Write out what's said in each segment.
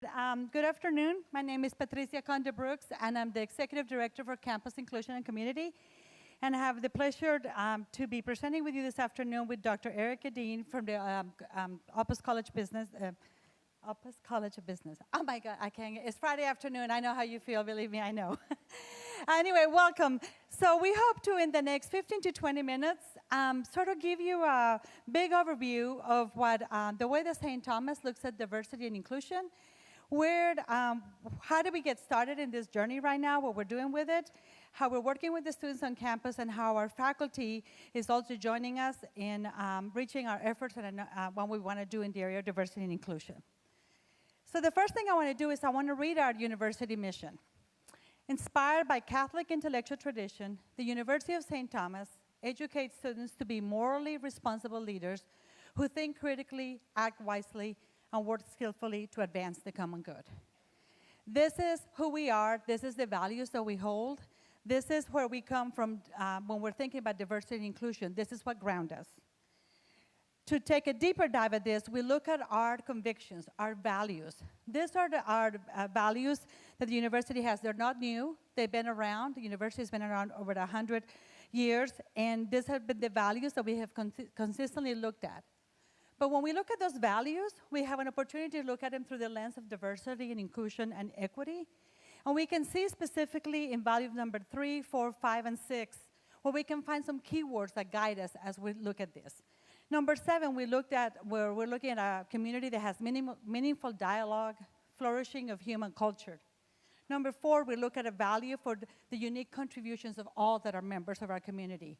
Good afternoon. My name is Patricia Conde Brooks, and I'm the Executive Director for Campus Inclusion and Community. And I have the pleasure to be presenting with you this afternoon with Dr. Erica Dean from the Opus College Business. Opus College of Business. Oh my God, I can't. It's Friday afternoon. I know how you feel. Believe me, I know. Anyway, welcome. So we hope to, in the next 15 to 20 minutes, sort of give you a big overview of what the way that St. Thomas looks at diversity and inclusion. How do we get started in this journey right now, what we're doing with it, how we're working with the students on campus, and how our faculty is also joining us in reaching our efforts and what we want to do in the area of diversity and inclusion. So the first thing I want to do is I want to read our university mission. Inspired by Catholic intellectual tradition, the University of St. Thomas educates students to be morally responsible leaders who think critically, act wisely, and work skillfully to advance the common good. This is who we are. This is the values that we hold. This is where we come from when we're thinking about diversity and inclusion. This is what grounds us. To take a deeper dive at this, we look at our convictions, our values. These are our values that the university has. They're not new. They've been around. The university has been around over 100 years, and these have been the values that we have consistently looked at. But when we look at those values, we have an opportunity to look at them through the lens of diversity and inclusion and equity. And we can see specifically in value number 3, 4, 5, and 6, where we can find some keywords that guide us as we look at this. Number 7, we're looking at a community that has meaningful dialogue, flourishing of human culture. Number 4, we look at a value for the unique contributions of all that are members of our community.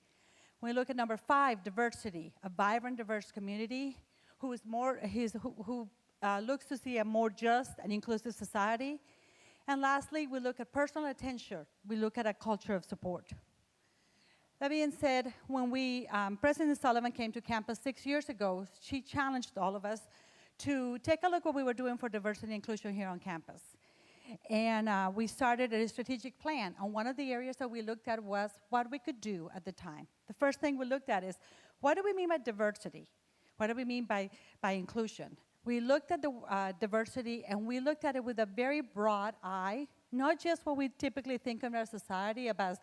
We look at number 5, diversity, a vibrant, diverse community who looks to see a more just and inclusive society. And lastly, we look at personal attention. We look at a culture of support. That being said, when President Sullivan came to campus 6 years ago, she challenged all of us to take a look at what we were doing for diversity and inclusion here on campus. And we started a strategic plan. And one of the areas that we looked at was what we could do at the time. The first thing we looked at is, what do we mean by diversity? What do we mean by inclusion? We looked at the diversity, and we looked at it with a very broad eye, not just what we typically think of in our society about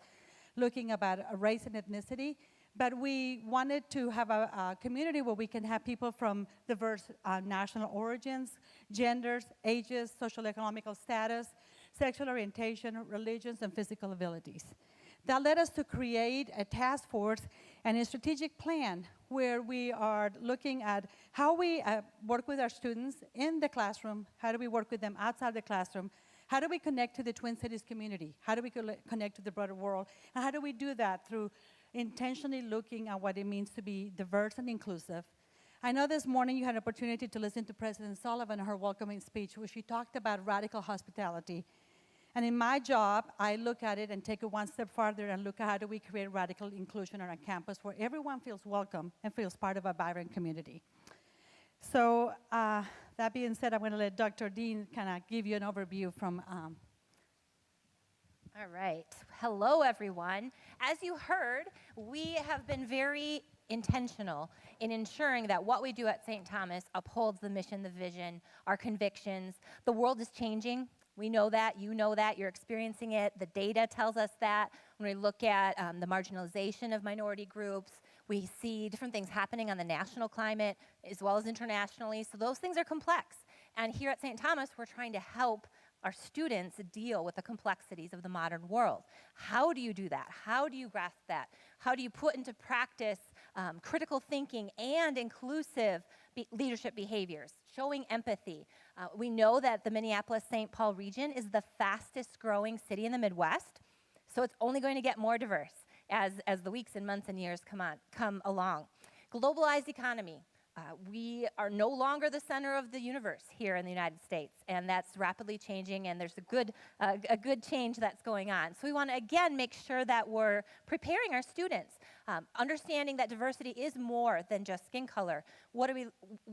looking about race and ethnicity, but we wanted to have a community where we can have people from diverse national origins, genders, ages, social economical status, sexual orientation, religions, and physical abilities. That led us to create a task force and a strategic plan where we are looking at how we work with our students in the classroom, how do we work with them outside the classroom, how do we connect to the Twin Cities community, how do we connect to the broader world, and how do we do that through intentionally looking at what it means to be diverse and inclusive. I know this morning you had an opportunity to listen to President Sullivan in her welcoming speech, where she talked about radical hospitality. And in my job, I look at it and take it one step farther and look at how do we create radical inclusion on our campus where everyone feels welcome and feels part of a vibrant community. So that being said, I'm going to let Dr. Dean kind of give you an overview from All right. Hello, everyone. As you heard, we have been very intentional in ensuring that what we do at St. Thomas upholds the mission, the vision, our convictions. The world is changing. We know that. You know that. You're experiencing it. The data tells us that. When we look at the marginalization of minority groups, we see different things happening on the national climate as well as internationally. So those things are complex. And here at St. Thomas, we're trying to help our students deal with the complexities of the modern world. How do you do that? How do you grasp that? How do you put into practice critical thinking and inclusive leadership behaviors, showing empathy? We know that the Minneapolis-St. Paul region is the fastest growing city in the Midwest, so it's only going to get more diverse as the weeks and months and years come along. Globalized economy. We are no longer the center of the universe here in the United States, and that's rapidly changing, and there's a good change that's going on. So we want to, again, make sure that we're preparing our students, understanding that diversity is more than just skin color.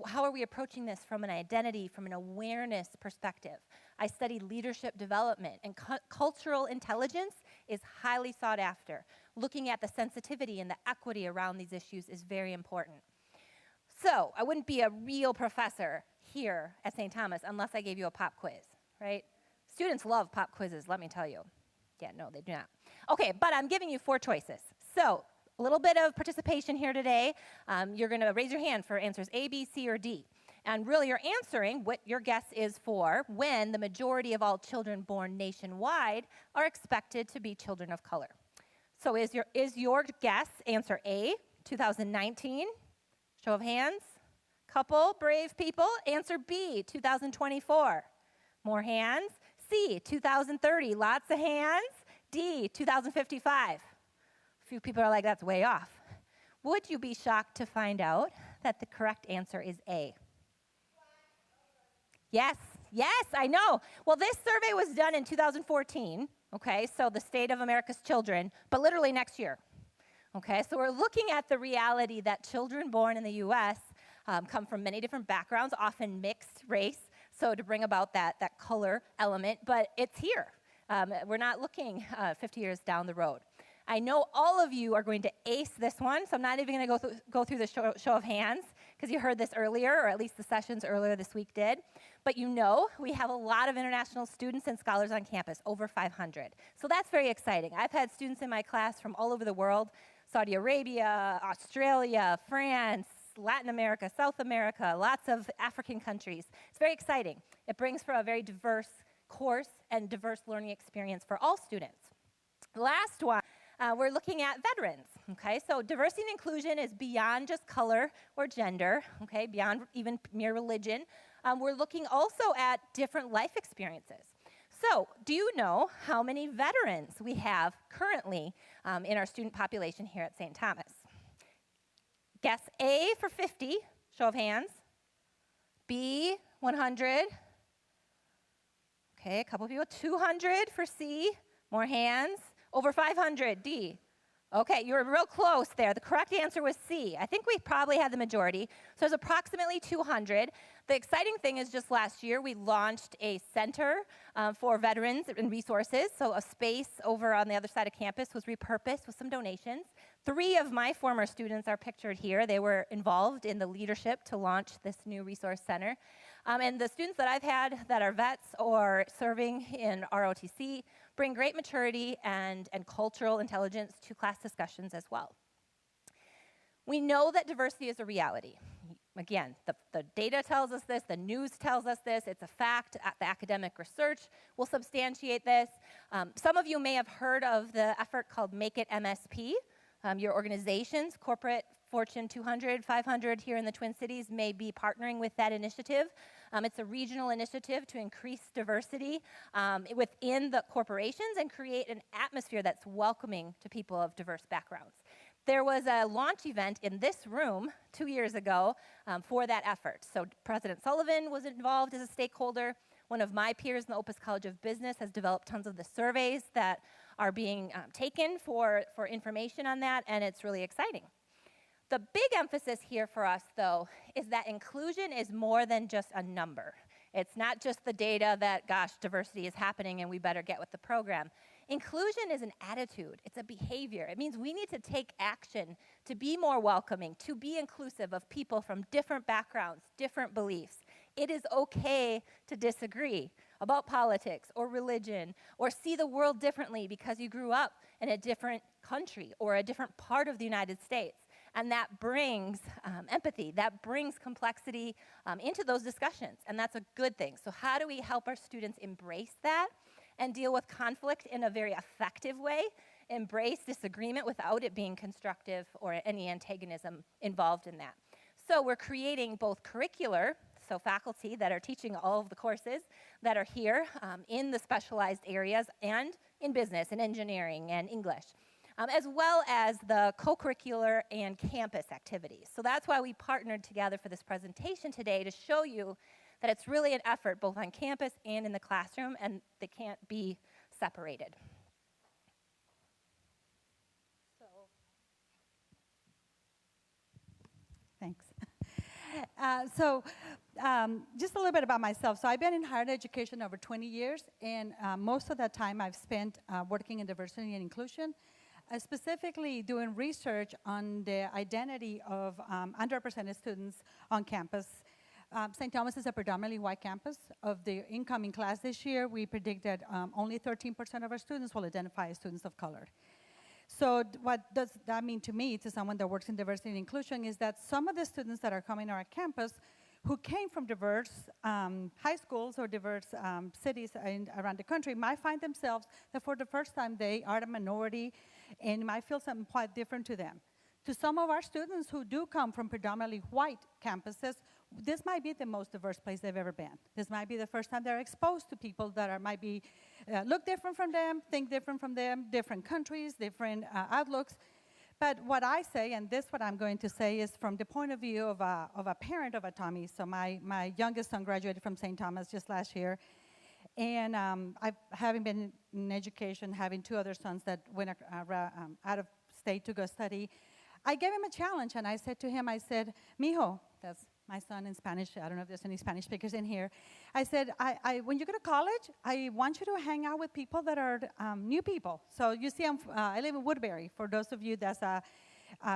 How are we approaching this from an identity, from an awareness perspective? I study leadership development, and cultural intelligence is highly sought after. Looking at the sensitivity and the equity around these issues is very important. So I wouldn't be a real professor here at St. Thomas unless I gave you a pop quiz, right? Students love pop quizzes, let me tell you. Yeah, no, they do not. Okay, but I'm giving you 4 choices. So a little bit of participation here today. You're going to raise your hand for answers A, B, C, or D. And really you're answering what your guess is for when the majority of all children born nationwide are expected to be children of color. So is your guess answer A, 2019? Show of hands. Couple brave people. Answer B, 2024. More hands. C, 2030. Lots of hands. D, 2055. A few people are like, that's way off. Would you be shocked to find out that the correct answer is A? Yes, I know. Well, this survey was done in 2014, okay, so the state of America's children, but literally next year, okay? So we're looking at the reality that children born in the U.S. Come from many different backgrounds, often mixed race, so to bring about that color element, but it's here. We're not looking 50 years down the road. I know all of you are going to ace this one, so I'm not even going to go through the show of hands, because you heard this earlier, or at least the sessions earlier this week did. But you know we have a lot of international students and scholars on campus, over 500. So that's very exciting. I've had students in my class from all over the world, Saudi Arabia, Australia, France, Latin America, South America, lots of African countries. It's very exciting. It brings for a very diverse course and diverse learning experience for all students. Last one. We're looking at veterans, okay? So diversity and inclusion is beyond just color or gender, okay? Beyond even mere religion. We're looking also at different life experiences. So do you know how many veterans we have currently in our student population here at St. Thomas? Guess A for 50, show of hands. B, 100. Okay, a couple of people. 200 for C, more hands. Over 500, D. Okay, you were real close there. The correct answer was C. I think we probably had the majority. So there's approximately 200. The exciting thing is just last year we launched a center for veterans and resources. So a space over on the other side of campus was repurposed with some donations. 3 of my former students are pictured here. They were involved in the leadership to launch this new resource center. And the students that I've had that are vets or serving in ROTC bring great maturity and cultural intelligence to class discussions as well. We know that diversity is a reality. Again, the data tells us this, the news tells us this, it's a fact. The academic research will substantiate this. Some of you may have heard of the effort called Make It MSP. Your organizations, corporate Fortune 200, 500 here in the Twin Cities may be partnering with that initiative. It's a regional initiative to increase diversity within the corporations and create an atmosphere that's welcoming to people of diverse backgrounds. There was a launch event in this room 2 years ago for that effort. So President Sullivan was involved as a stakeholder. One of my peers in the Opus College of Business has developed tons of the surveys that are being taken for information on that, and it's really exciting. The big emphasis here for us, though, is that inclusion is more than just a number. It's not just the data that, gosh, diversity is happening and we better get with the program. Inclusion is an attitude. It's a behavior. It means we need to take action to be more welcoming, to be inclusive of people from different backgrounds, different beliefs. It is okay to disagree about politics or religion or see the world differently because you grew up in a different country or a different part of the United States. And that brings empathy, that brings complexity into those discussions, and that's a good thing. So how do we help our students embrace that and deal with conflict in a very effective way, embrace disagreement without it being constructive or any antagonism involved in that? So we're creating both curricular, so faculty that are teaching all of the courses that are here in the specialized areas and in business and engineering and English. As well as the co-curricular and campus activities. So that's why we partnered together for this presentation today to show you that it's really an effort both on campus and in the classroom, and they can't be separated. Thanks. Just a little bit about myself. So I've been in higher education over 20 years, and most of that time I've spent working in diversity and inclusion, specifically doing research on the identity of underrepresented students on campus. St. Thomas is a predominantly white campus. Of the incoming class this year, we predict that only 13% of our students will identify as students of color. So what does that mean to me, to someone that works in diversity and inclusion, is that some of the students that are coming to our campus who came from diverse high schools or diverse cities around the country might find themselves that for the first time they are a minority and might feel something quite different to them. To some of our students who do come from predominantly white campuses, this might be the most diverse place they've ever been. This might be the first time they're exposed to people that might be look different from them, think different from them, different countries, different outlooks. But what I say, and this what I'm going to say, is from the point of view of a parent of a Tommy. So my youngest son graduated from St. Thomas just last year. And having been in education, having two other sons that went out of state to go study, I gave him a challenge, and I said to him, I said, mijo, that's my son in Spanish. I don't know if there's any Spanish speakers in here. I said, when you go to college, I want you to hang out with people that are new people. So you see, I live in Woodbury, for those of you that's a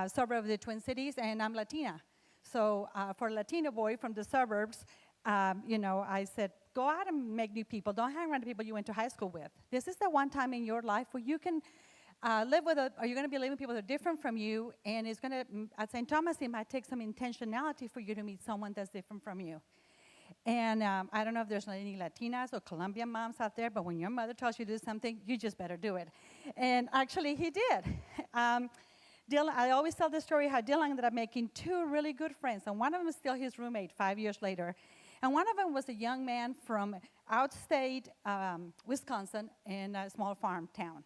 suburb of the Twin Cities, and I'm Latina. So for a Latino boy from the suburbs, I said, go out and make new people. Don't hang around the people you went to high school with. This is the one time in your life where you can live with, or you're going to be living with people that are different from you, and it's going to, at St. Thomas, it might take some intentionality for you to meet someone that's different from you. And I don't know if there's any Latinas or Colombian moms out there, but when your mother tells you to do something, you just better do it. And actually, he did. Dylan, I always tell this story how Dylan ended up making two really good friends, and one of them is still his roommate 5 years later. And one of them was a young man from outstate Wisconsin in a small farm town.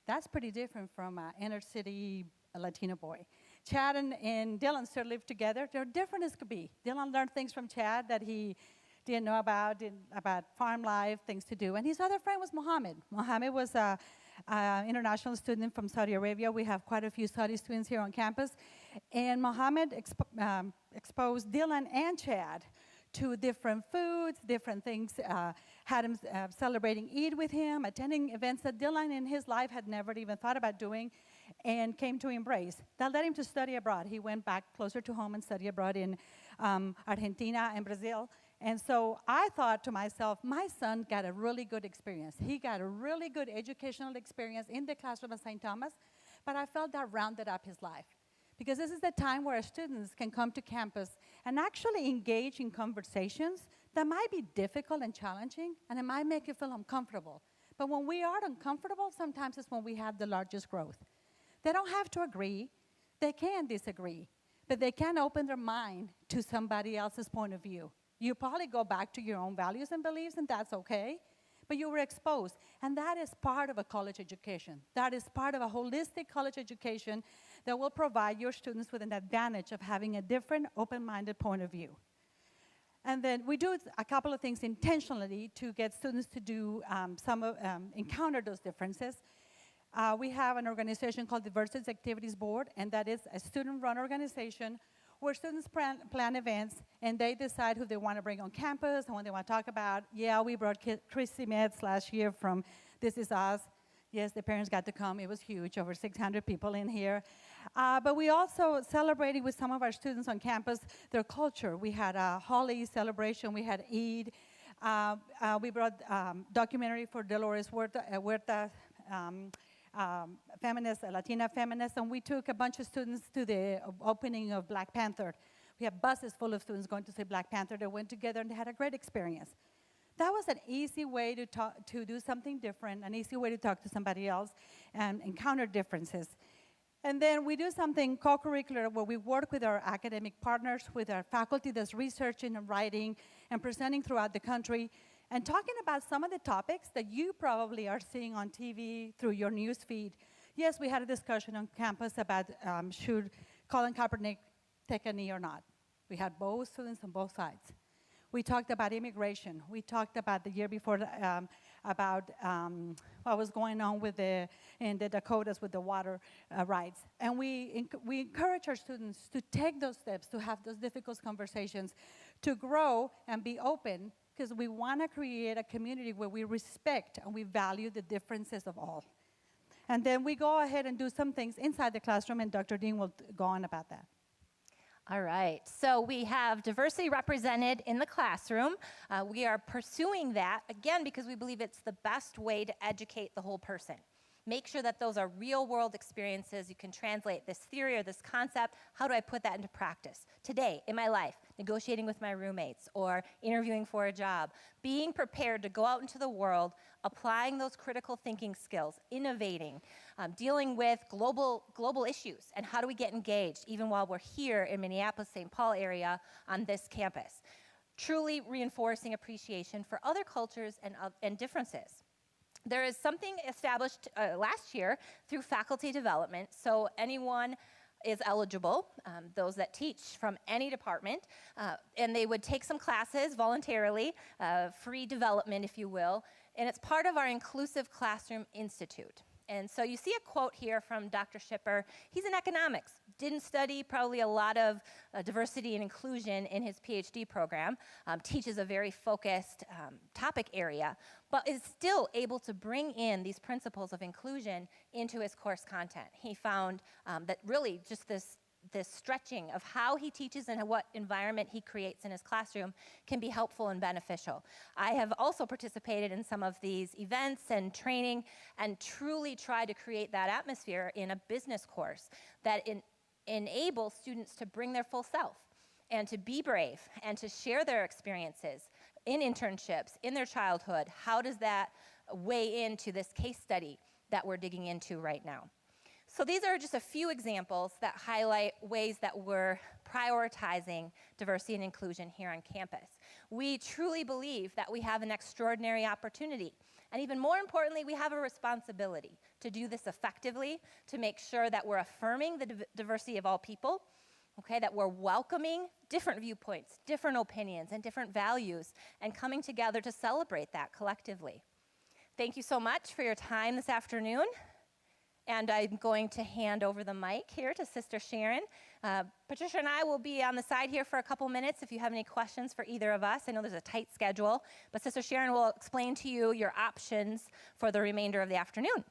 That's pretty different from an inner city Latino boy. Chad and Dylan still live together. They're different as could be. Dylan learned things from Chad that he didn't know about farm life, things to do. And his other friend was Mohammed. Mohammed was an international student from Saudi Arabia. We have quite a few Saudi students here on campus. And Mohammed exposed Dylan and Chad to different foods, different things, had him celebrating Eid with him, attending events that Dylan in his life had never even thought about doing, and came to embrace. That led him to study abroad. He went back closer to home and studied abroad in Argentina and Brazil. And so I thought to myself, my son got a really good experience. He got a really good educational experience in the classroom at St. Thomas, but I felt that rounded up his life. Because this is the time where our students can come to campus and actually engage in conversations that might be difficult and challenging, and it might make you feel uncomfortable. But when we are uncomfortable, sometimes it's when we have the largest growth. They don't have to agree. They can disagree. But they can open their mind to somebody else's point of view. You probably go back to your own values and beliefs, and that's okay. But you were exposed. And that is part of a college education. That is part of a holistic college education that will provide your students with an advantage of having a different, open-minded point of view. And then we do a couple of things intentionally to get students to do encounter those differences. We have an organization called Diversity Activities Board, and that is a student-run organization where students plan events, and they decide who they want to bring on campus and what they want to talk about. Yeah, we brought Chrissy Metz last year from This Is Us. Yes, the parents got to come. It was huge, over 600 people in here. But we also celebrated with some of our students on campus their culture. We had a Holi celebration. We had Eid. We brought documentary for Dolores Huerta, feminist, Latina feminist, and we took a bunch of students to the opening of Black Panther. We had buses full of students going to see Black Panther. They went together and they had a great experience. That was an easy way to do something different, an easy way to talk to somebody else and encounter differences. And then we do something co-curricular where we work with our academic partners, with our faculty that's researching and writing and presenting throughout the country, and talking about some of the topics that you probably are seeing on TV through your news feed. Yes, we had a discussion on campus about should Colin Kaepernick take a knee or not. We had both students on both sides. We talked about immigration. We talked about the year before about what was going on in the Dakotas with the water rights. And we encourage our students to take those steps, to have those difficult conversations, to grow and be open, because we want to create a community where we respect and we value the differences of all. And then we go ahead and do some things inside the classroom, and Dr. Dean will go on about that. All right, so we have diversity represented in the classroom. We are pursuing that, again, because we believe it's the best way to educate the whole person. Make sure that those are real-world experiences. You can translate this theory or this concept. How do I put that into practice? Today, in my life, negotiating with my roommates or interviewing for a job, being prepared to go out into the world, applying those critical thinking skills, innovating, dealing with global issues, and how do we get engaged, even while we're here in Minneapolis, St. Paul area on this campus. Truly reinforcing appreciation for other cultures and differences. There is something established last year through faculty development, so anyone is eligible, those that teach from any department, and they would take some classes voluntarily, free development, if you will, and it's part of our Inclusive Classroom Institute. And so you see a quote here from Dr. Schipper. He's in economics, didn't study probably a lot of diversity and inclusion in his PhD program, teaches a very focused topic area, but is still able to bring in these principles of inclusion into his course content. He found that really just this stretching of how he teaches and what environment he creates in his classroom can be helpful and beneficial. I have also participated in some of these events and training and truly tried to create that atmosphere in a business course that enables students to bring their full self and to be brave and to share their experiences in internships, in their childhood. How does that weigh into this case study that we're digging into right now? So these are just a few examples that highlight ways that we're prioritizing diversity and inclusion here on campus. We truly believe that we have an extraordinary opportunity, and even more importantly, we have a responsibility to do this effectively, to make sure that we're affirming the diversity of all people, okay, that we're welcoming different viewpoints, different opinions, and different values, and coming together to celebrate that collectively. Thank you so much for your time this afternoon. And I'm going to hand over the mic here to Sister Sharon. Patricia and I will be on the side here for a couple minutes if you have any questions for either of us. I know there's a tight schedule, but Sister Sharon will explain to you your options for the remainder of the afternoon.